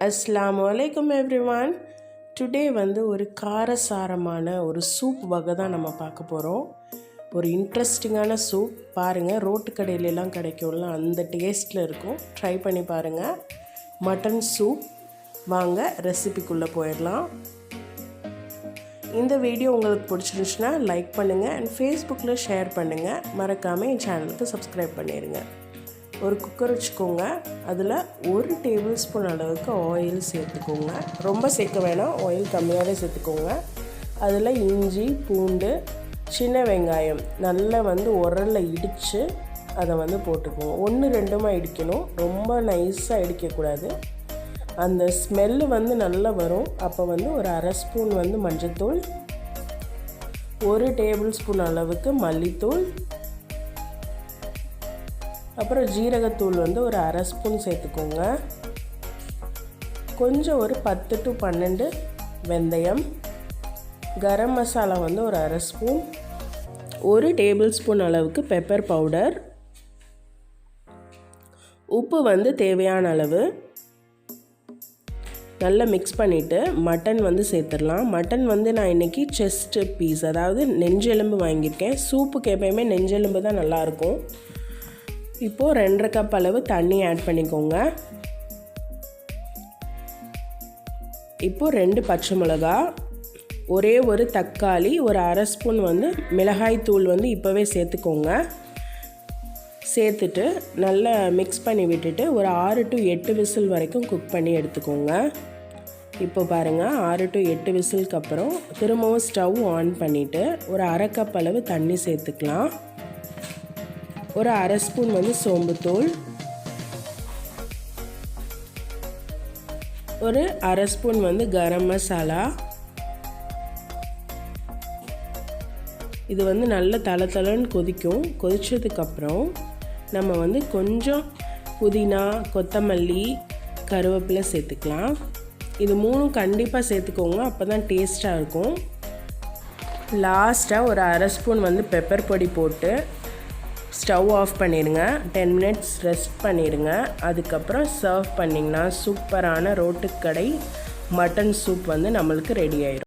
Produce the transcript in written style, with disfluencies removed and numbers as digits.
அஸ்ஸலாமு அலைக்கும் everyone. Today வந்து ஒரு காரசாரமான ஒரு சூப் வகை தான் நம்ம பார்க்க போகிறோம். ஒரு இன்ட்ரெஸ்டிங்கான சூப் பாருங்கள். ரோட்டு கடையிலலாம் கிடைக்கும்ல, அந்த டேஸ்ட்டில் இருக்கும். ட்ரை பண்ணி பாருங்கள். Mutton soup. வாங்க ரெசிபிக்குள்ளே போயிடலாம். இந்த வீடியோ உங்களுக்கு பிடிச்சிருந்துச்சுன்னா லைக் பண்ணுங்கள் அண்ட் ஃபேஸ்புக்கில் ஷேர் பண்ணுங்கள். மறக்காமல் என் சேனலுக்கு சப்ஸ்கிரைப் பண்ணிடுங்க. ஒரு குக்கர் வச்சுக்கோங்க. அதில் 1 டேபிள் ஸ்பூன் அளவுக்கு ஆயில் சேர்த்துக்கோங்க. ரொம்ப சேர்க்க வேணாம், ஆயில் கம்மியாகவே சேர்த்துக்கோங்க. அதில் இஞ்சி, பூண்டு, சின்ன வெங்காயம் நல்லா உரலில் இடித்து அதை போட்டுக்கோங்க. 1-2 இடிக்கணும், ரொம்ப நைஸாக இடிக்கக்கூடாது. அந்த ஸ்மெல்லு நல்லா வரும். அப்போ ஒரு 1/2 ஸ்பூன் மஞ்சள்தூள், 1 டேபிள் ஸ்பூன் அளவுக்கு மல்லித்தூள், அப்புறம் ஜீரகத்தூள் ஒரு 1/2 ஸ்பூன் சேர்த்துக்கோங்க. கொஞ்சம் ஒரு 10 to 12 வெந்தயம், கரம் மசாலா ஒரு 1/2 ஸ்பூன், 1 டேபிள் ஸ்பூன் அளவுக்கு பெப்பர் பவுடர், உப்பு தேவையான அளவு. நல்லா மிக்ஸ் பண்ணிவிட்டு மட்டன் சேர்த்துடலாம். மட்டன் நான் இன்றைக்கி செஸ்ட் பீஸ், அதாவது நெஞ்செலும்பு வாங்கியிருக்கேன். சூப்புக்கு எப்பயுமே நெஞ்செலும்பு தான் நல்லாயிருக்கும். இப்போது 2.5 கப் அளவு தண்ணி ஆட் பண்ணிக்கோங்க. இப்போது 2 பச்சை மிளகா, ஒரே ஒரு தக்காளி, ஒரு 1/2 ஸ்பூன் மிளகாய் தூள் இப்போவே சேர்த்துக்கோங்க. சேர்த்துட்டு நல்லா மிக்ஸ் பண்ணி விட்டுட்டு ஒரு 6 to 8 விசில் வரைக்கும் குக் பண்ணி எடுத்துக்கோங்க. இப்போ பாருங்கள், 6 to 8 விசிலுக்கு அப்புறம் திரும்பவும் ஸ்டவ் ஆன் பண்ணிவிட்டு ஒரு 1/2 கப் அளவு தண்ணி சேர்த்துக்கலாம். ஒரு 1/2 ஸ்பூன் சோம்புத்தூள், ஒரு 1/2 ஸ்பூன் கரம் மசாலா. இது நல்ல தளன்னு கொதிக்கும். கொதிச்சதுக்கப்புறம் நம்ம கொஞ்சம் புதினா, கொத்தமல்லி, கருவேப்பிலை சேர்த்துக்கலாம். இது 3 கண்டிப்பாக சேர்த்துக்கோங்க, அப்போ தான் டேஸ்ட்டாக இருக்கும். லாஸ்ட்டாக ஒரு 1/2 ஸ்பூன் பெப்பர் பொடி போட்டு ஸ்டவ் ஆஃப் பண்ணிடுங்க. 10 மினிட்ஸ் ரெஸ்ட் பண்ணிடுங்க. அதுக்கப்புறம் சர்வ் பண்ணிங்கன்னா சூப்பரான ரோட்டுக்கடை மட்டன் சூப் நம்மளுக்கு ரெடி ஆயிடும்.